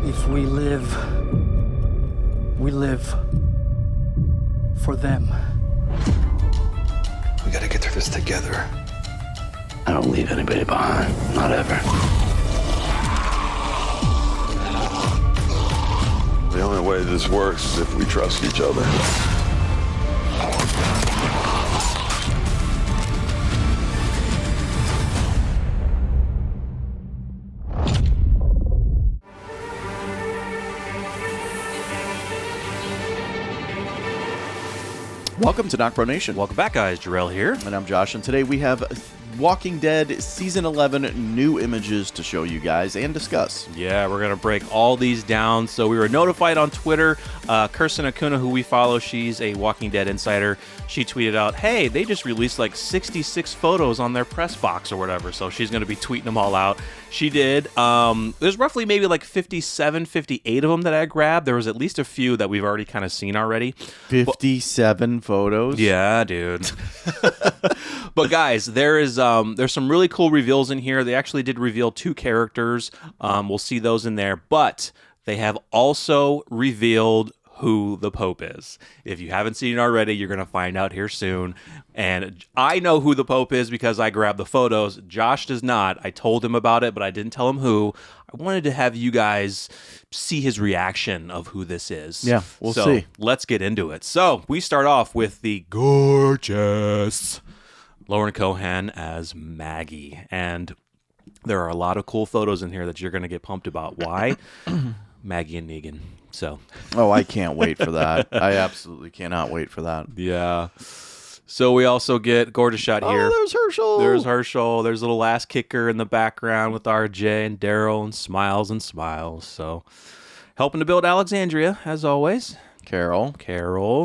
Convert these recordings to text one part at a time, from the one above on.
If we live for them. We gotta get through this together. I don't leave anybody behind. Not ever. The only way this works is if we trust each other. Welcome to NocBro Nation. Welcome back, guys. Jarrell here. And I'm Josh, and today we have Walking Dead Season 11 new images to show you guys and discuss. Yeah, we're going to break all these down. So we were notified on Twitter. Kirsten Acuna, who we follow, she's a Walking Dead insider. She tweeted out, hey, they just released like 66 photos on their press box or whatever. So she's going to be tweeting them all out. She did. There's roughly maybe like 57, 58 of them that I grabbed. There was at least a few that we've already kind of seen already. 57 photos? Yeah, dude. But guys, there's some really cool reveals in here. They actually did reveal 2 characters. We'll see those in there. But they have also revealed who the Pope is. If you haven't seen it already, you're going to find out here soon. And I know who the Pope is because I grabbed the photos. Josh does not. I told him about it, but I didn't tell him who. I wanted to have you guys see his reaction of who this is. Yeah, we'll see. Let's get into it. So we start off with the gorgeous Lauren Cohan as Maggie. And there are a lot of cool photos in here that you're going to get pumped about. Why? Maggie and Negan. So. Oh, I can't wait for that. I absolutely cannot wait for that. Yeah. So we also get gorgeous shot here. Oh, there's Herschel. There's Herschel. There's a little ass kicker in the background with RJ and Daryl and smiles. So helping to build Alexandria, as always. Carol.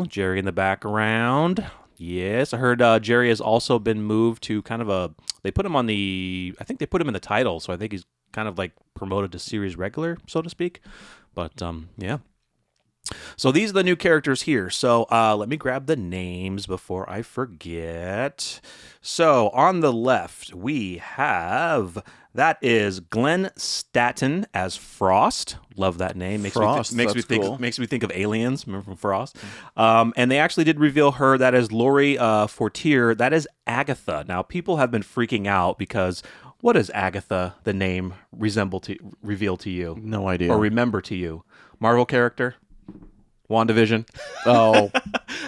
Jerry in the background. Yes, I heard Jerry has also been moved to kind of a, I think they put him in the title, so I think he's kind of like promoted to series regular, so to speak. But, yeah. So these are the new characters here. So let me grab the names before I forget. So on the left, we have, that is Glenn Staton as Frost. Love that name. Makes me think of Aliens. Remember from Frost? And they actually did reveal her. That is Lori Fortier. That is Agatha. Now, people have been freaking out because what does Agatha, the name, reveal to you? No idea. Or remember to you? Marvel character? WandaVision? Oh.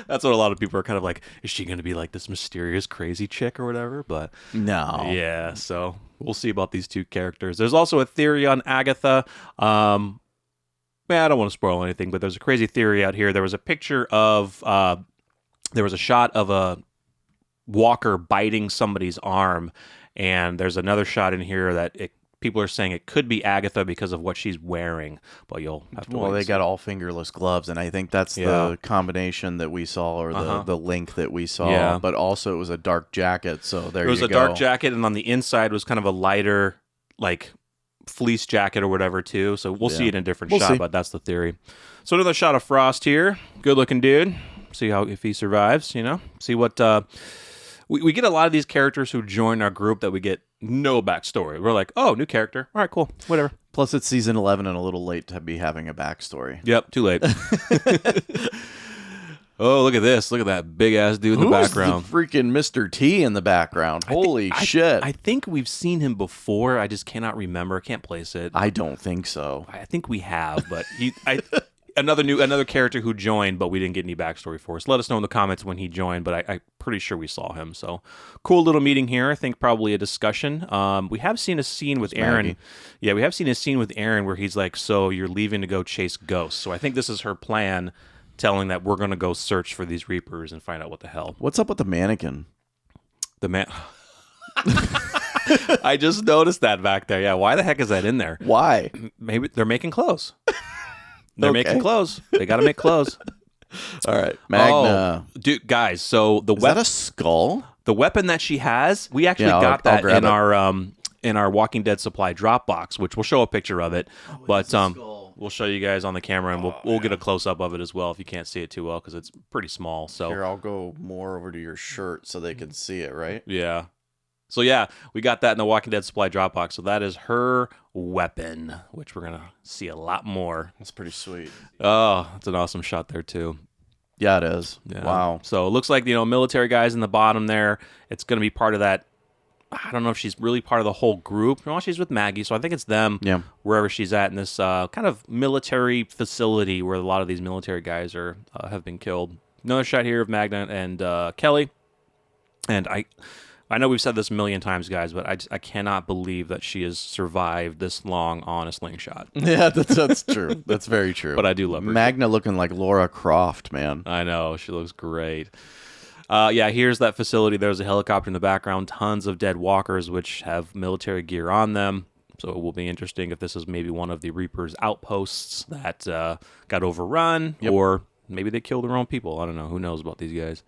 That's what a lot of people are kind of like, is she going to be like this mysterious, crazy chick or whatever? But no. Yeah, so we'll see about these 2 characters. There's also a theory on Agatha. I don't want to spoil anything, but there's a crazy theory out here. There was a picture of, there was a shot of a walker biting somebody's arm, and there's another shot in here that people are saying it could be Agatha because of what she's wearing, but you'll have to wait. Well, they got all fingerless gloves, and I think that's the combination that we saw, or the link that we saw. Yeah. But also, it was a dark jacket, so there you go. It was a dark jacket, and on the inside was kind of a lighter, like, fleece jacket or whatever, too. So we'll see it in a different shot, but that's the theory. So another shot of Frost here. Good-looking dude. See if he survives, See what... We get a lot of these characters who join our group that we get no backstory. We're like, oh, new character. All right, cool. Whatever. Plus, it's season 11 and a little late to be having a backstory. Yep, too late. Oh, look at this. Look at that big-ass dude in the background. Who's the freaking Mr. T in the background? Holy shit. I think we've seen him before. I just cannot remember. Can't place it. I don't think so. I think we have, but another character who joined, but we didn't get any backstory for. So let us know in the comments when he joined, but I'm pretty sure we saw him. So cool little meeting here. I think probably a discussion. We have seen a scene with Aaron. Maggie. Yeah, we have seen a scene with Aaron where he's like, so you're leaving to go chase ghosts. So I think this is her plan, telling that we're going to go search for these Reapers and find out what the hell. What's up with the mannequin? I just noticed that back there. Yeah, why the heck is that in there? Why? Maybe they're making clothes. They're making clothes. They got to make clothes. All right, Magna. Oh, dude, guys. So is that a skull? The weapon that she has, we actually got that in our Walking Dead supply drop box, which we'll show a picture of it. But we'll show you guys on the camera, and we'll get a close up of it as well if you can't see it too well because it's pretty small. So here, I'll go more over to your shirt so they can see it. Right? Yeah. So yeah, we got that in the Walking Dead supply drop box. So that is her weapon, which we're gonna see a lot more. That's pretty sweet. Oh, it's an awesome shot there too. Yeah, it is. Yeah. Wow. So it looks like, military guys in the bottom there. It's going to be part of that. I don't know if she's really part of the whole group. No, she's with Maggie, so I think it's them. Yeah. Wherever she's at in this kind of military facility where a lot of these military guys have been killed. Another shot here of Magna and Kelly. And I know we've said this a million times, guys, but I cannot believe that she has survived this long on a slingshot. Yeah, that's true. That's very true. But I do love her. Magna looking like Laura Croft, man. I know. She looks great. Yeah, here's that facility. There's a helicopter in the background. Tons of dead walkers, which have military gear on them. So it will be interesting if this is maybe one of the Reaper's outposts that got overrun, or maybe they killed their own people. I don't know. Who knows about these guys?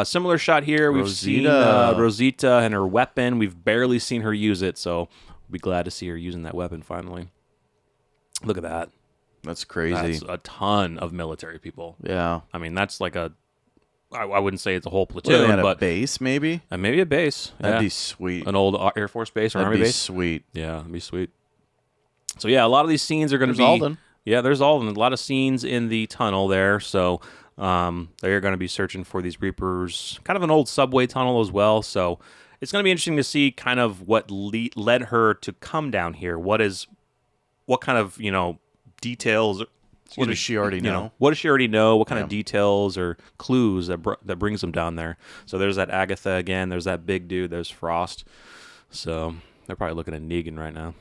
Similar shot here. We've seen Rosita and her weapon. We've barely seen her use it, so we'll be glad to see her using that weapon finally. Look at that. That's crazy. That's a ton of military people. Yeah. I mean, that's like I wouldn't say it's a whole platoon, But but a base, maybe? Maybe a base. That'd Yeah. be sweet. An old Air Force base or That'd Army be base. sweet. Yeah, that'd be sweet. So yeah, a lot of these scenes are going to There's be Alden. Yeah, there's Alden. A lot of scenes in the tunnel there. So they're going to be searching for these Reapers. Kind of an old subway tunnel as well. So it's going to be interesting to see kind of what led her to come down here. What kind of details? What does she already know? What does she already know? What kind of details or clues that brings them down there? So there's that Agatha again. There's that big dude. There's Frost. So they're probably looking at Negan right now.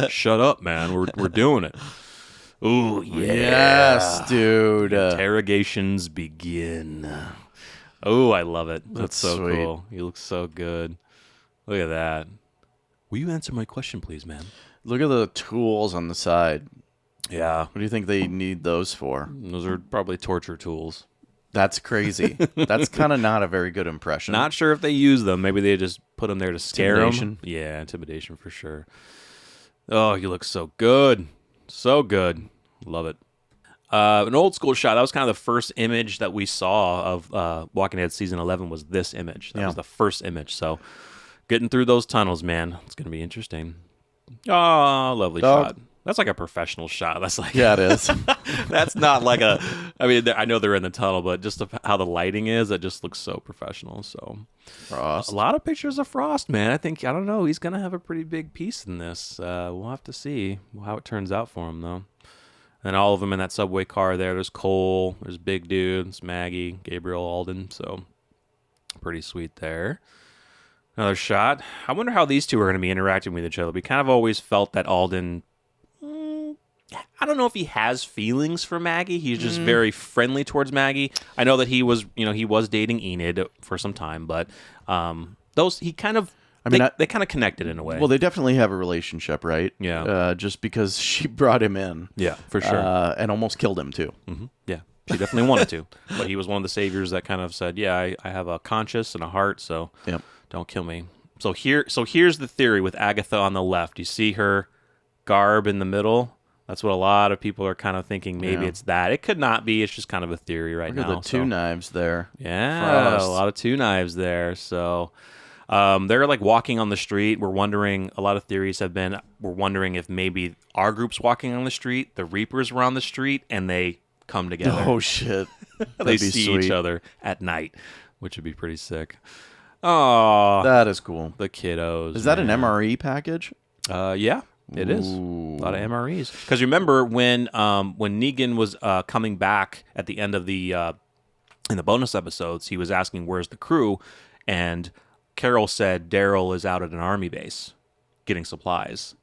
Shut up, man. We're doing it. Ooh, yeah. Yes, dude. Interrogations begin. Oh, I love it. That's so sweet. cool. You look so good. Look at that. Will you answer my question, please, man? Look at the tools on the side. Yeah. What do you think they need those for? Those are probably torture tools. That's crazy. That's kind of not a very good impression. Not sure if they use them. Maybe they just put them there to scare Intimidation. them. Yeah, intimidation for sure. Oh, you look so good. So good. Love it. An old school shot. That was kind of the first image that we saw of Walking Dead Season 11 was this image. That was the first image. So getting through those tunnels, man, it's going to be interesting. Oh, lovely shot. That's like a professional shot. That's like Yeah, it is. that's not like a. I mean, I know they're in the tunnel, but just how the lighting is, it just looks so professional. So, Frost. a lot of pictures of Frost, man. I don't know. He's gonna have a pretty big piece in this. We'll have to see how it turns out for him, though. And all of them in that subway car there. There's Cole. There's Big Dude. There's Maggie, Gabriel, Alden. So, pretty sweet there. Another shot. I wonder how these two are going to be interacting with each other. We kind of always felt that Alden. I don't know if he has feelings for Maggie. He's just very friendly towards Maggie. I know that he was dating Enid for some time, but they kind of connected in a way. Well, they definitely have a relationship, right? Yeah. Just because she brought him in. Yeah, for sure. And almost killed him, too. Mm-hmm. Yeah, she definitely wanted to. But he was one of the saviors that kind of said, yeah, I have a conscience and a heart, so don't kill me. So here's the theory with Agatha on the left. You see her garb in the middle? That's what a lot of people are kind of thinking. Maybe it's that. It could not be. It's just kind of a theory right now. Look at the two knives there. Yeah, Frost. a lot of two knives there. So they're like walking on the street. We're wondering, a lot of theories have been, we're wondering if maybe our group's walking on the street, the Reapers were on the street, and they come together. Oh, shit. They That'd be see sweet. each other at night, which would be pretty sick. Oh, That is cool. the kiddos. Is that an man. MRE package? Yeah, it is. A lot of MREs. Because remember when Negan was coming back at the end of the in the bonus episodes, he was asking where's the crew, and Carol said Daryl is out at an army base getting supplies.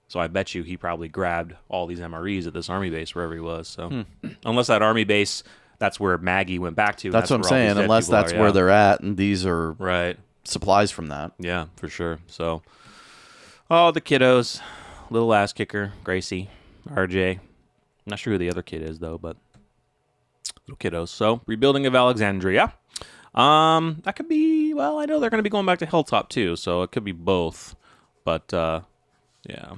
So I bet you he probably grabbed all these MREs at this army base wherever he was. So unless that army base, that's where Maggie went back to. That's what I'm where all these saying. dead Unless people that's are, where yeah. they're at, and these are Right. supplies from that. Yeah, for sure. So, the kiddos. Little ass kicker, Gracie, RJ. I'm not sure who the other kid is, though, but little kiddos. So, rebuilding of Alexandria. That could be, well, I know they're going to be going back to Hilltop, too, so it could be both. But, yeah.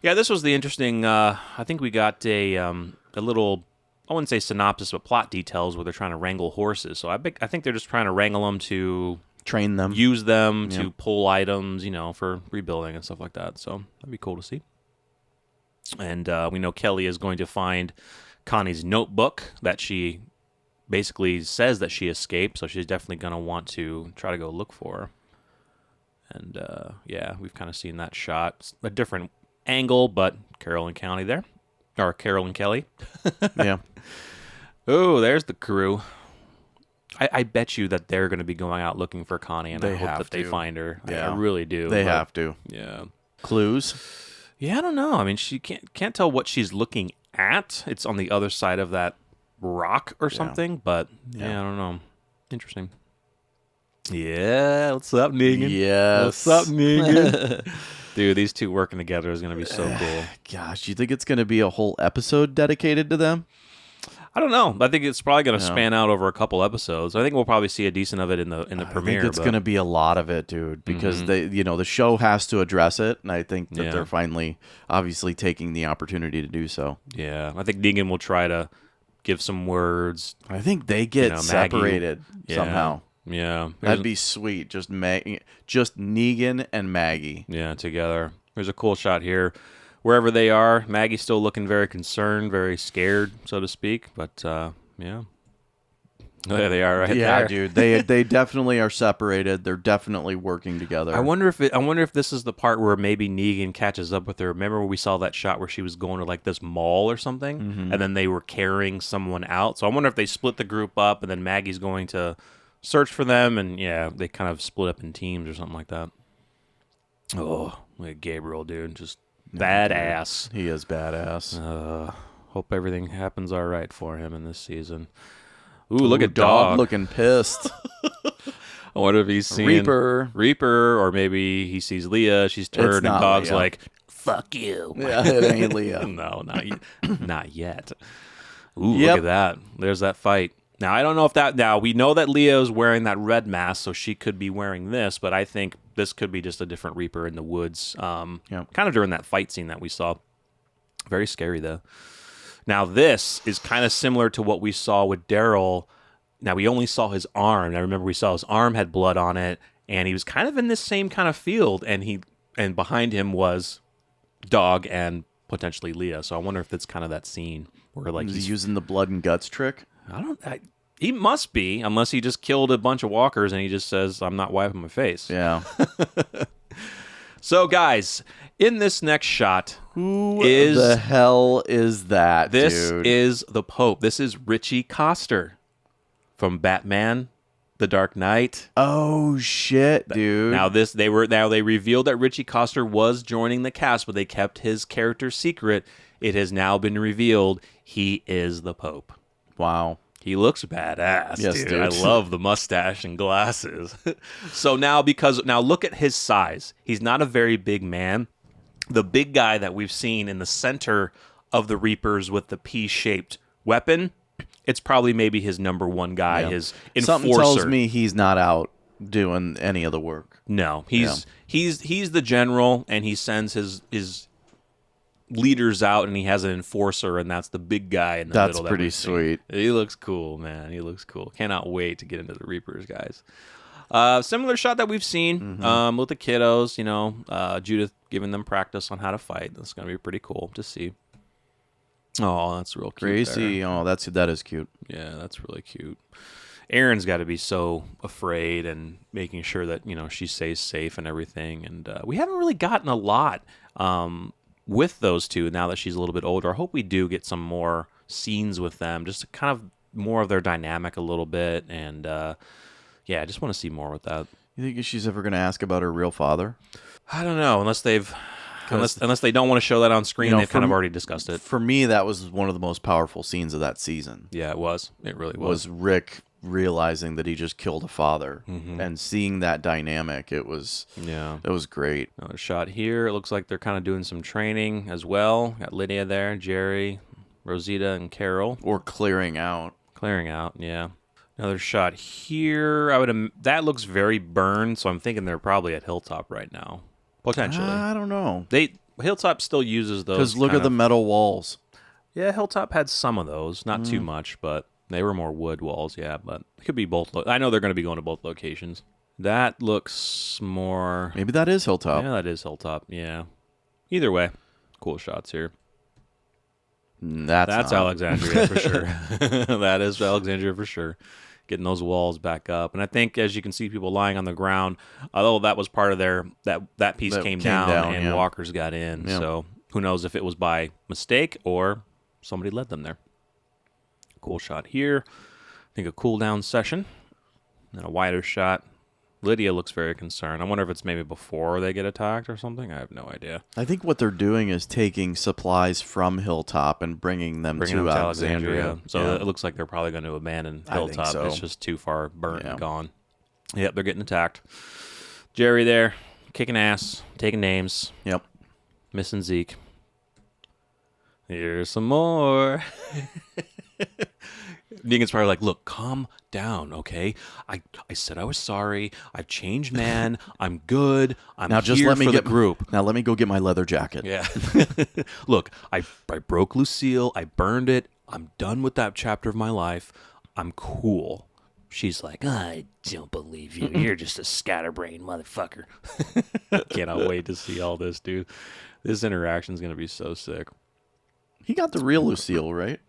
Yeah, this was the interesting, I think we got a little, I wouldn't say synopsis, but plot details where they're trying to wrangle horses. So I think they're just trying to wrangle them to train them. use them to pull items, for rebuilding and stuff like that. So that'd be cool to see. And we know Kelly is going to find Connie's notebook that she basically says that she escaped, so she's definitely going to want to try to go look for her. And, we've kind of seen that shot. It's a different angle, but Carroll and County there. Or Carroll and Kelly. Yeah. Oh, there's the crew. I bet you that they're going to be going out looking for Connie, and I hope that they find her. Yeah. I really do. They have to. Yeah. Clues? Yeah, I don't know. I mean, she can't tell what she's looking at. It's on the other side of that rock or something, but I don't know. Interesting. Yeah, what's up, Negan? Yes. What's up, Negan? Dude, these two working together is going to be so cool. Gosh, you think it's going to be a whole episode dedicated to them? I don't know. I think it's probably going to span out over a couple episodes. I think we'll probably see a decent of it in the premiere. I think it's going to be a lot of it, dude, because the show has to address it, and I think that they're finally, obviously, taking the opportunity to do so. Yeah, I think Negan will try to give some words. I think they get separated somehow. Yeah, that'd be sweet. Just Negan and Maggie. Yeah, together. There's a cool shot here. Wherever they are, Maggie's still looking very concerned, very scared, so to speak. But yeah, there they are, right there. Yeah, dude. They definitely are separated. They're definitely working together. I wonder if this is the part where maybe Negan catches up with her. Remember when we saw that shot where she was going to like this mall or something, and then they were carrying someone out. So I wonder if they split the group up, and then Maggie's going to search for them, and they kind of split up in teams or something like that. Oh, look at Gabriel, dude, just badass. He is badass. Hope everything happens all right for him in this season. Ooh, look at Dog Dog. looking pissed. I wonder if he's seeing Reaper, or maybe he sees Leah. She's turned, and Dog's Leah. like, "Fuck you." Yeah, it ain't Leah. No, not yet. Ooh, look at that. There's that fight. Now, I don't know if that... Now, we know that Leah's wearing that red mask, so she could be wearing this, but I think this could be just a different Reaper in the woods. Kind of during that fight scene that we saw. Very scary, though. Now, this is kind of similar to what we saw with Daryl. Now, we only saw his arm. I remember we saw his arm had blood on it, and he was kind of in this same kind of field, and behind him was Dog and potentially Leah. So I wonder if it's kind of that scene where like he's using the blood and guts trick. He must be, unless he just killed a bunch of walkers and he just says, "I'm not wiping my face." Yeah. So, guys, in this next shot, Who the hell is that, this dude? is the Pope. This is Richie Coster from Batman: The Dark Knight. Oh shit, dude! Now they revealed that Richie Coster was joining the cast, but they kept his character secret. It has now been revealed he is the Pope. Wow. He looks badass, yes, dude. I love the mustache and glasses. So now look at his size. He's not a very big man. The big guy that we've seen in the center of the Reapers with the P-shaped weapon, it's probably maybe his number one guy, his enforcer. Something tells me he's not out doing any of the work. No, he's the general, and he sends his leaders out, and he has an enforcer, and that's the big guy in the middle. That's pretty sweet. He looks cool, man. He looks cool. Cannot wait to get into the Reapers, guys. Similar shot that we've seen with the kiddos, Judith giving them practice on how to fight. That's going to be pretty cool to see. Oh, that's real cute. Gracie, that is cute. Yeah, that's really cute. Aaron's got to be so afraid and making sure that, she stays safe and everything. And we haven't really gotten a lot with those two now that she's a little bit older. I hope we do get some more scenes with them, just to kind of more of their dynamic a little bit. And I just want to see more with that. You think she's ever going to ask about her real father? I don't know, unless they don't want to show that on screen. They've kind of already discussed it. For me, that was one of the most powerful scenes of that season. Yeah, it was. It really was Rick realizing that he just killed a father and seeing that dynamic. It was great. Another shot here. It looks like they're kind of doing some training as well. Got Lydia there, Jerry, Rosita, and Carol. Or clearing out. Yeah. Another shot here. That looks very burned, so I'm thinking they're probably at Hilltop right now. Potentially. I don't know. Hilltop still uses those. Because look at the metal walls. Yeah, Hilltop had some of those. Not too much, but they were more wood walls, yeah. But it could be both. I know they're going to be going to both locations. That looks more... Maybe that is Hilltop. Yeah, that is Hilltop. Yeah. Either way, cool shots here. That's not. Alexandria for sure. That is Alexandria for sure. Getting those walls back up. And I think, as you can see, people lying on the ground, although that was part of their... That piece came down and walkers got in. Yeah. So who knows if it was by mistake or somebody led them there. Cool shot here. I think a cool down session. And a wider shot. Lydia looks very concerned. I wonder if it's maybe before they get attacked or something. I have no idea. I think what they're doing is taking supplies from Hilltop and bringing them to Alexandria. So it looks like they're probably going to abandon Hilltop. So. It's just too far burnt and gone. Yep, they're getting attacked. Jerry there, kicking ass, taking names. Yep. Missing Zeke. Here's some more. Negan's probably like, look, calm down, okay? I said I was sorry. I've changed, man. I'm good. I'm now just here let me for get the group. Now let me go get my leather jacket. Yeah. Look, I broke Lucille. I burned it. I'm done with that chapter of my life. I'm cool. She's like, I don't believe you. You're just a scatterbrain motherfucker. Cannot wait to see all this, dude. This interaction's going to be so sick. He got the real Lucille, right?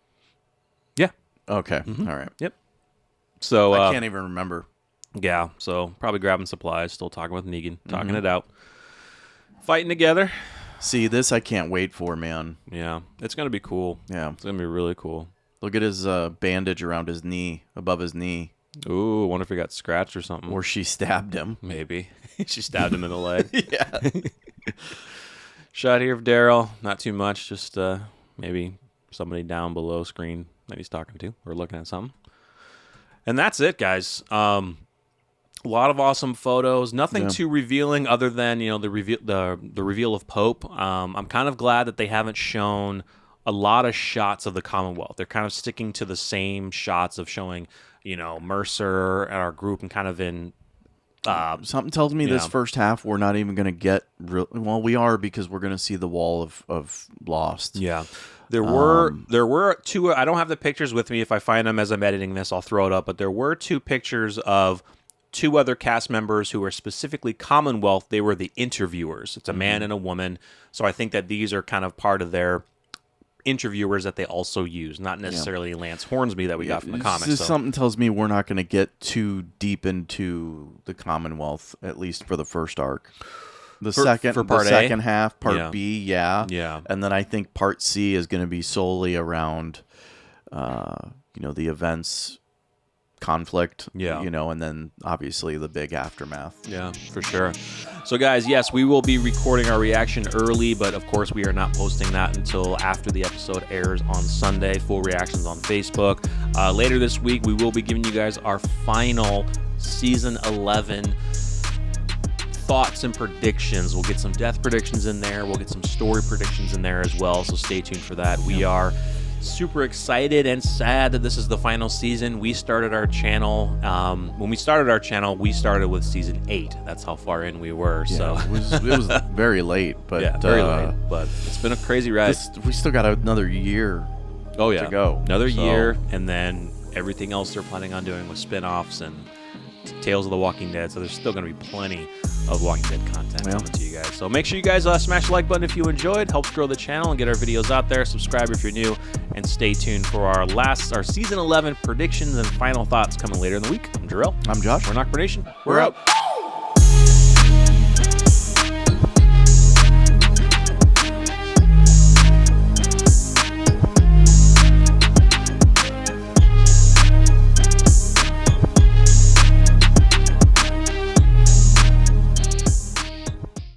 Yeah. Okay. All right. Yep. So I can't even remember. Yeah. So probably grabbing supplies, still talking with Negan, talking it out, fighting together. See, this I can't wait for, man. Yeah, it's gonna be cool. Yeah, it's gonna be really cool. Look at his bandage around his knee, above his knee. Ooh, I wonder if he got scratched or something. Or she stabbed him. Maybe she stabbed him in the leg. Yeah. Shot here of Daryl. Not too much. Just maybe somebody down below screen that he's talking to or looking at something. And that's it, guys. A lot of awesome photos. Nothing too revealing other than, you know, the reveal of Pope. I'm kind of glad that they haven't shown a lot of shots of the Commonwealth. They're kind of sticking to the same shots of showing, you know, Mercer and our group and kind of in... something tells me this first half we're not even going to get... Well, we are, because we're going to see the wall of Lost. Yeah. There were two. I don't have the pictures with me. If I find them as I'm editing this, I'll throw it up. But there were two pictures of two other cast members who were specifically Commonwealth. They were the interviewers. It's a man and a woman. So I think that these are kind of part of their interviewers that they also use, not necessarily Lance Hornsby that we got from the comics. Something tells me we're not going to get too deep into the Commonwealth, at least for the first arc. The second half, part B, yeah. And then I think part C is going to be solely around, the events, conflict, and then obviously the big aftermath. Yeah, for sure. So guys, yes, we will be recording our reaction early, but of course we are not posting that until after the episode airs on Sunday. Full reactions on Facebook. Later this week, we will be giving you guys our final season 11 thoughts and predictions. We'll get some death predictions in there. We'll get some story predictions in there as well. So stay tuned for that. We are super excited and sad that this is the final season. We started our channel. When we started our channel, we started with season 8. That's how far in we were. So it was very late, but very late. But it's been a crazy ride. We still got another year. To go. Another year, and then everything else they're planning on doing with spin-offs and Tales of the Walking Dead. So there's still going to be plenty of Walking Dead content coming to you guys. So make sure you guys smash the like button if you enjoyed. Helps grow the channel and get our videos out there. Subscribe if you're new, and stay tuned for our season 11 predictions and final thoughts coming later in the week. I'm Jarrell. I'm Josh. We're NocBro Nation. We're out.